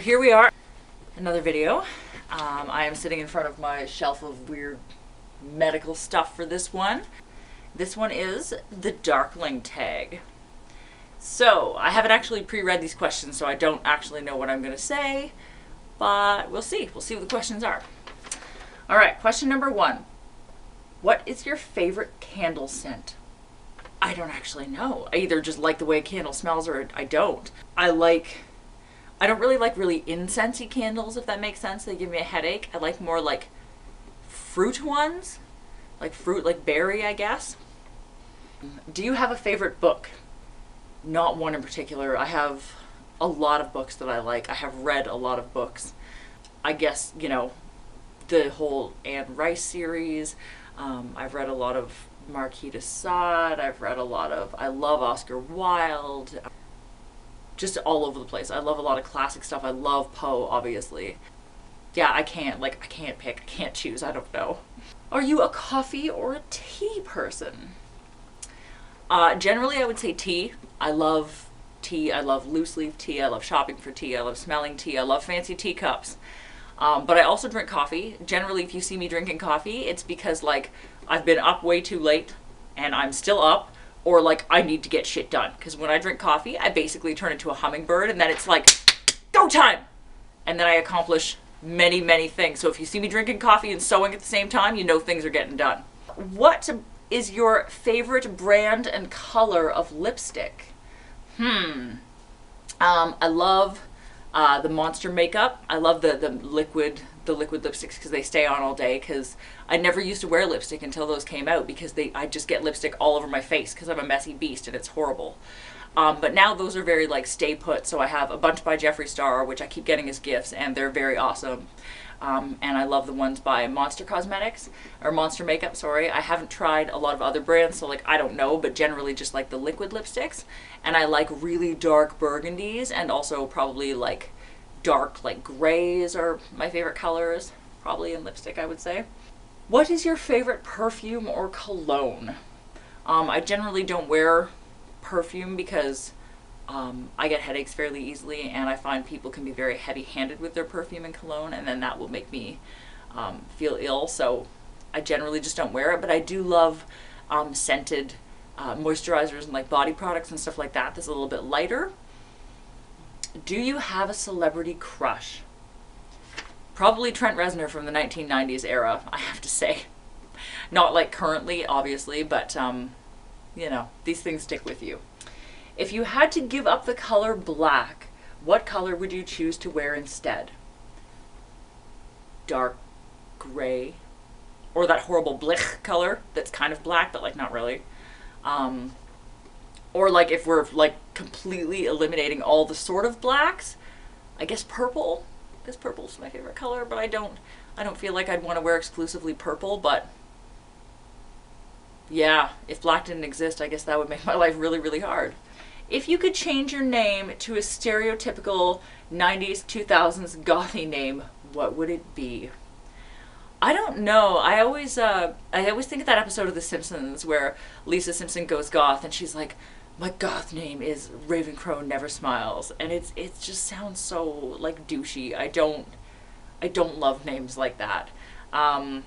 here we are, another video. I am sitting in front of my shelf of weird medical stuff for this one. This one is the Darkling Tag. So, I haven't actually pre-read these questions, so I don't actually know what I'm going to say, but we'll see. We'll see what the questions are. Alright, question number 1. What is your favorite candle scent? I don't actually know. I either just like the way a candle smells or I don't. I don't really like really incensey candles, if that makes sense. They give me a headache. I like more like fruit ones. Like fruit, like berry, I guess. Do you have a favorite book? Not one in particular. I have a lot of books that I like. I have read a lot of books. I guess, you know, the whole Anne Rice series. I've read a lot of Marquis de Sade. I've read a lot of, I love Oscar Wilde. Just all over the place. I love a lot of classic stuff. I love Poe, obviously. Yeah, I can't pick, I can't choose, I don't know. Are you a coffee or a tea person? Generally I would say tea. I love tea. I love loose leaf tea. I love shopping for tea. I love smelling tea. I love fancy teacups. But I also drink coffee. Generally, if you see me drinking coffee, it's because like I've been up way too late and I'm still up, or like I need to get shit done. Because when I drink coffee, I basically turn into a hummingbird and then it's like, go time! And then I accomplish many, many things. So if you see me drinking coffee and sewing at the same time, you know things are getting done. What is your favorite brand and color of lipstick? I love the Monster makeup. I love the liquid lipsticks because they stay on all day, because I never used to wear lipstick until those came out, because I just get lipstick all over my face because I'm a messy beast and it's horrible. But now those are very like stay put, so I have a bunch by Jeffree Star, which I keep getting as gifts, and they're very awesome. And I love the ones by Monster Cosmetics, or Monster Makeup, sorry. I haven't tried a lot of other brands, so like I don't know, but generally just like the liquid lipsticks. And I like really dark burgundies, and also probably like dark like grays are my favorite colors, probably in lipstick I would say. What is your favorite perfume or cologne? I generally don't wear perfume because I get headaches fairly easily, and I find people can be very heavy-handed with their perfume and cologne, and then that will make me feel ill, so I generally just don't wear it. But I do love scented moisturizers and like body products and stuff like that that's a little bit lighter. Do you have a celebrity crush? Probably Trent Reznor from the 1990s era, I have to say. Not like currently, obviously, but you know, these things stick with you. If you had to give up the color black, what color would you choose to wear instead? Dark gray, or that horrible blich color that's kind of black but like not really. Or like if we're like completely eliminating all the sort of blacks, I guess purple. I guess purple's my favorite color, but I don't feel like I'd want to wear exclusively purple, but yeah, if black didn't exist, I guess that would make my life really, really hard. If you could change your name to a stereotypical 90s, 2000s gothy name, what would it be? I don't know. I always think of that episode of The Simpsons where Lisa Simpson goes goth and she's like, my goth name is Ravencrow Never Smiles, and it just sounds so like douchey. I don't love names like that. I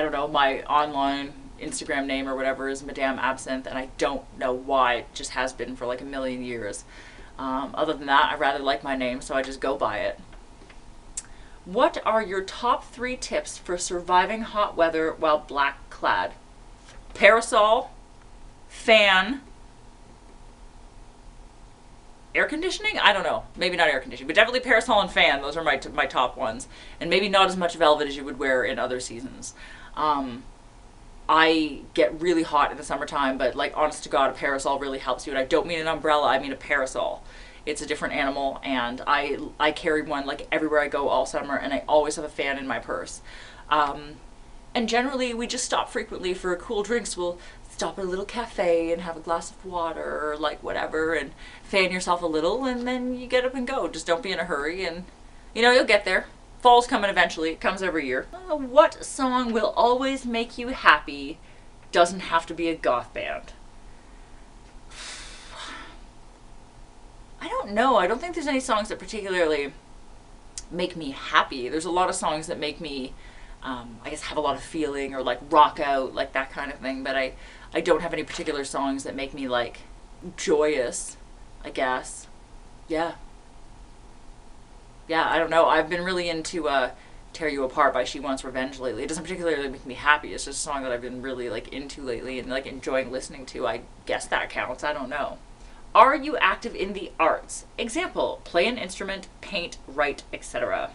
don't know, my online Instagram name or whatever is Madame Absinthe, and I don't know why. It just has been for like a million years. Other than that, I rather like my name, so I just go by it. What are your top 3 tips for surviving hot weather while black clad? Parasol, fan, air conditioning? I don't know. Maybe not air conditioning, but definitely parasol and fan. Those are my top ones. And maybe not as much velvet as you would wear in other seasons. I get really hot in the summertime, but like honest to God, a parasol really helps you. And I don't mean an umbrella, I mean a parasol. It's a different animal, and I carry one like everywhere I go all summer, and I always have a fan in my purse. And generally we just stop frequently for cool drinks. We'll stop at a little cafe and have a glass of water or like whatever and fan yourself a little, and then you get up and go. Just don't be in a hurry, and you know, you'll get there. Fall's coming eventually. It comes every year. What song will always make you happy? Doesn't have to be a goth band. I don't know. I don't think there's any songs that particularly make me happy. There's a lot of songs that make me, I guess, have a lot of feeling or like rock out, like that kind of thing. But I don't have any particular songs that make me like joyous, I guess. Yeah. Yeah, I don't know. I've been really into Tear You Apart by She Wants Revenge lately. It doesn't particularly make me happy. It's just a song that I've been really like into lately and like enjoying listening to. I guess that counts. I don't know. Are you active in the arts? Example, play an instrument, paint, write, etc.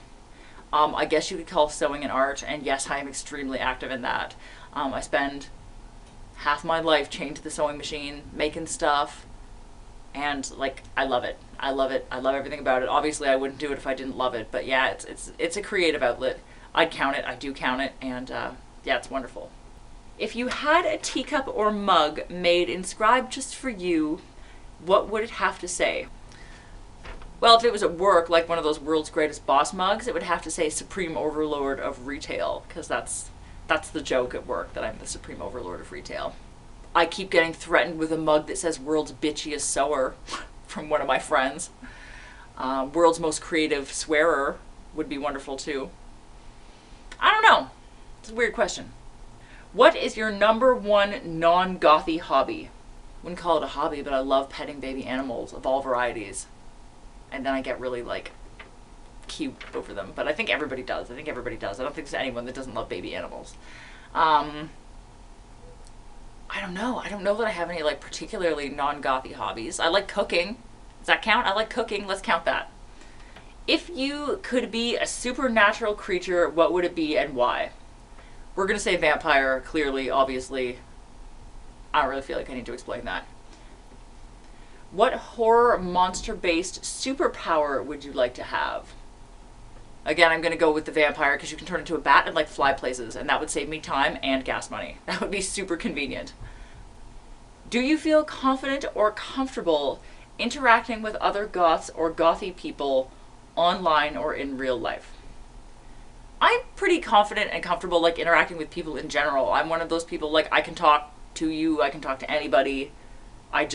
I guess you could call sewing an art, and yes, I am extremely active in that. I spend half my life chained to the sewing machine, making stuff, and like I love it. I love it. I love everything about it. Obviously, I wouldn't do it if I didn't love it, but yeah, it's a creative outlet. I'd count it. I do count it, and yeah, it's wonderful. If you had a teacup or mug made inscribed just for you, what would it have to say? Well, if it was at work, like one of those world's greatest boss mugs, it would have to say Supreme Overlord of Retail, because that's the joke at work, that I'm the Supreme Overlord of Retail. I keep getting threatened with a mug that says World's Bitchiest Sewer from one of my friends. World's Most Creative Swearer would be wonderful too. I don't know. It's a weird question. What is your number one non-gothy hobby? Wouldn't call it a hobby, but I love petting baby animals of all varieties. And then I get really like cute over them. But I think everybody does. I don't think there's anyone that doesn't love baby animals. I don't know. I don't know that I have any like particularly non-gothy hobbies. I like cooking. Does that count? I like cooking. Let's count that. If you could be a supernatural creature, what would it be and why? We're going to say vampire, clearly, obviously. I don't really feel like I need to explain that. What horror monster-based superpower would you like to have? Again, I'm going to go with the vampire because you can turn into a bat and like fly places, and that would save me time and gas money. That would be super convenient. Do you feel confident or comfortable interacting with other goths or gothy people online or in real life? I'm pretty confident and comfortable like interacting with people in general. I'm one of those people, like, I can talk to you, I can talk to anybody. I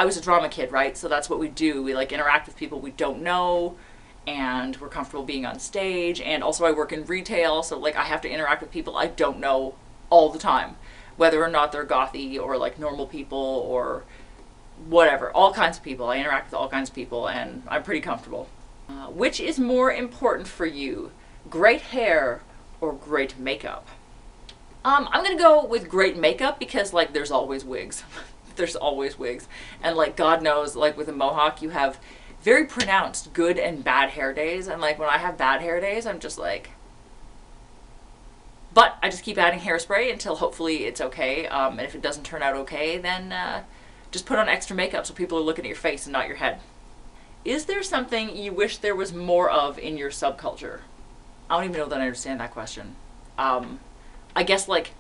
was a drama kid, right? So that's what we do. We like interact with people we don't know, and we're comfortable being on stage. And also I work in retail, so like I have to interact with people I don't know all the time, whether or not they're gothy or like normal people or whatever. All kinds of people. I interact with all kinds of people, and I'm pretty comfortable. Which is more important for you, great hair or great makeup? I'm gonna go with great makeup because like there's always wigs. There's always wigs. And like God knows, like with a mohawk you have very pronounced good and bad hair days, and like when I have bad hair days I'm just like, but I just keep adding hairspray until hopefully it's okay. And if it doesn't turn out okay, then just put on extra makeup so people are looking at your face and not your head. Is there something you wish there was more of in your subculture? I don't even know that I understand that question. I guess like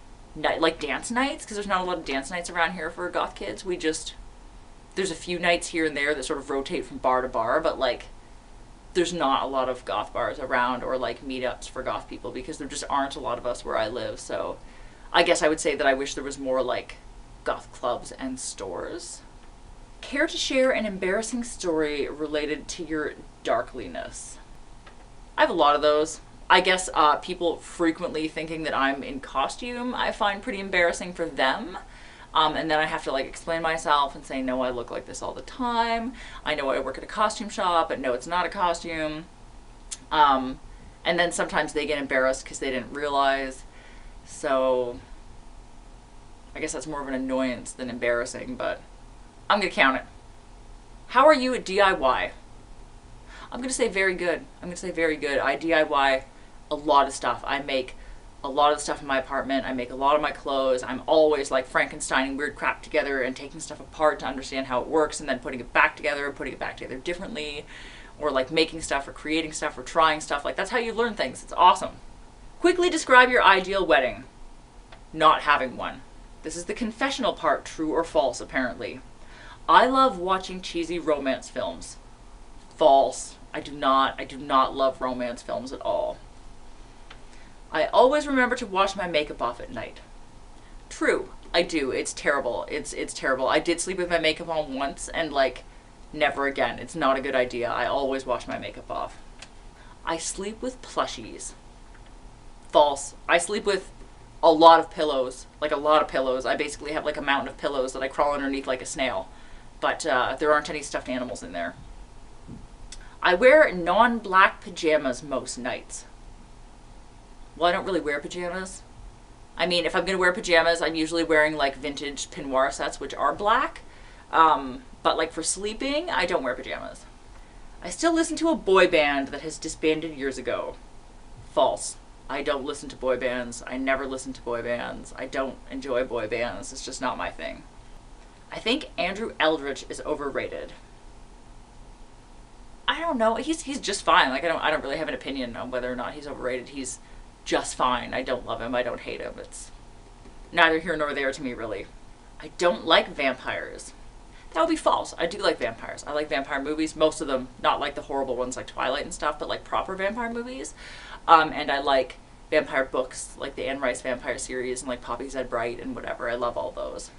dance nights, because there's not a lot of dance nights around here for goth kids. There's a few nights here and there that sort of rotate from bar to bar, but like there's not a lot of goth bars around or like meetups for goth people because there just aren't a lot of us where I live. So I guess I would say that I wish there was more like goth clubs and stores. Care to share an embarrassing story related to your darkliness? I have a lot of those. I guess people frequently thinking that I'm in costume, I find pretty embarrassing for them. And then I have to like explain myself and say, no, I look like this all the time. I know I work at a costume shop, but no, it's not a costume. And then sometimes they get embarrassed because they didn't realize. So I guess that's more of an annoyance than embarrassing, but I'm gonna count it. How are you at DIY? I'm gonna say very good. I DIY a lot of stuff. I make a lot of stuff in my apartment. I make a lot of my clothes. I'm always like Frankensteining weird crap together and taking stuff apart to understand how it works and then putting it back together differently, or like making stuff or creating stuff or trying stuff. Like that's how you learn things. It's awesome. Quickly describe your ideal wedding. Not having one. This is the confessional part, true or false apparently. I love watching cheesy romance films. False. I do not love romance films at all. I always remember to wash my makeup off at night. True, I do. It's terrible. It's terrible. I did sleep with my makeup on once, and like Never again. It's not a good idea. I always wash my makeup off. I sleep with plushies. False. I sleep with a lot of pillows. Like a lot of pillows. I basically have like a mountain of pillows that I crawl underneath like a snail. But there aren't any stuffed animals in there. I wear non-black pajamas most nights. Well, I don't really wear pajamas. I mean, if I'm going to wear pajamas, I'm usually wearing like vintage peignoir sets, which are black. But like for sleeping, I don't wear pajamas. I still listen to a boy band that has disbanded years ago. False. I don't listen to boy bands. I never listen to boy bands. I don't enjoy boy bands. It's just not my thing. I think Andrew Eldritch is overrated. I don't know. He's just fine. Like I don't really have an opinion on whether or not he's overrated. He's just fine. I don't love him. I don't hate him. It's neither here nor there to me, really. I don't like vampires. That would be false. I do like vampires. I like vampire movies. Most of them, not like the horrible ones like Twilight and stuff, but like proper vampire movies. And I like vampire books, like the Anne Rice vampire series and like Poppy Z. Bright and whatever. I love all those.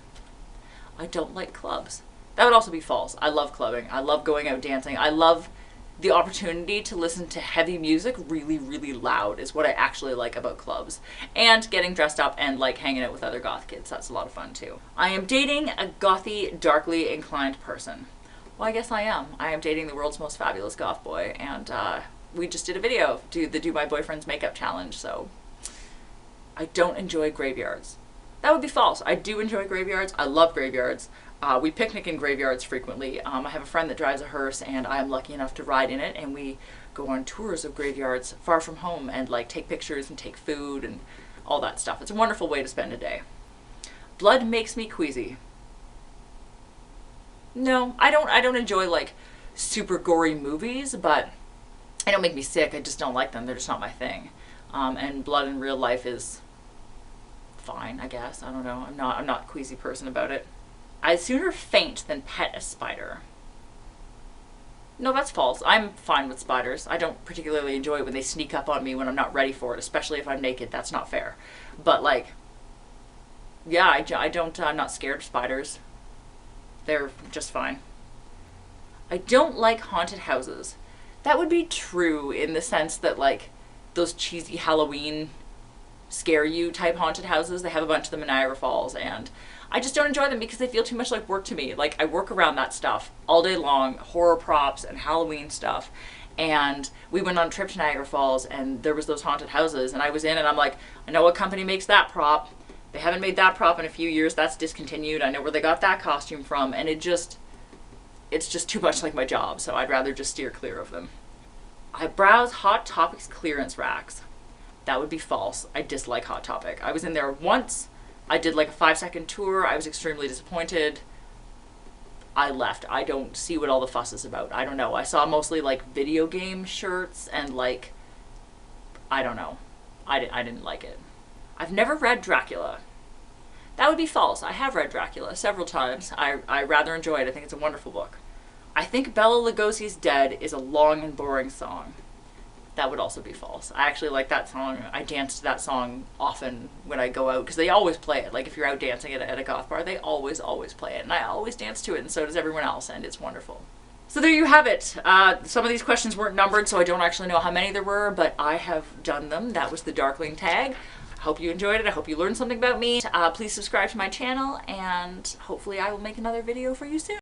I don't like clubs. That would also be false. I love clubbing. I love going out dancing. I love the opportunity to listen to heavy music really, really loud is what I actually like about clubs. And getting dressed up and like hanging out with other goth kids. That's a lot of fun too. I am dating a gothy, darkly inclined person. Well, I guess I am. I am dating the world's most fabulous goth boy, and we just did a video, do my boyfriend's makeup challenge, so I don't enjoy graveyards. That would be false. I do enjoy graveyards. I love graveyards. We picnic in graveyards frequently. I have a friend that drives a hearse, and I'm lucky enough to ride in it, and we go on tours of graveyards far from home and like take pictures and take food and all that stuff. It's a wonderful way to spend a day. Blood makes me queasy. No, I don't enjoy like super gory movies, but they don't make me sick. I just don't like them. They're just not my thing. And blood in real life is fine, I guess. I don't know. I'm not a queasy person about it. I'd sooner faint than pet a spider. No, that's false. I'm fine with spiders. I don't particularly enjoy it when they sneak up on me when I'm not ready for it, especially if I'm naked. That's not fair. But like, yeah, I'm not scared of spiders. They're just fine. I don't like haunted houses. That would be true in the sense that like those cheesy Halloween scare you type haunted houses, they have a bunch of them in Niagara Falls, and I just don't enjoy them because they feel too much like work to me. Like I work around that stuff all day long, horror props and Halloween stuff. And we went on a trip to Niagara Falls and there was those haunted houses and I was in and I'm like, I know what company makes that prop. They haven't made that prop in a few years. That's discontinued. I know where they got that costume from, and it's just too much like my job, so I'd rather just steer clear of them. I browse Hot Topic's clearance racks. That would be false. I dislike Hot Topic. I was in there once. I did like a 5-second tour. I was extremely disappointed. I left. I don't see what all the fuss is about. I don't know. I saw mostly like video game shirts and like, I don't know. I didn't like it. I've never read Dracula. That would be false. I have read Dracula several times. I rather enjoy it. I think it's a wonderful book. I think Bela Lugosi's Dead is a long and boring song. That would also be false. I actually like that song. I dance to that song often when I go out because they always play it. Like if you're out dancing at a goth bar, they always play it. And I always dance to it, and so does everyone else, and it's wonderful. So there you have it. Some of these questions weren't numbered, so I don't actually know how many there were, but I have done them. That was the Darkling Tag. I hope you enjoyed it. I hope you learned something about me. Please subscribe to my channel, and hopefully I will make another video for you soon.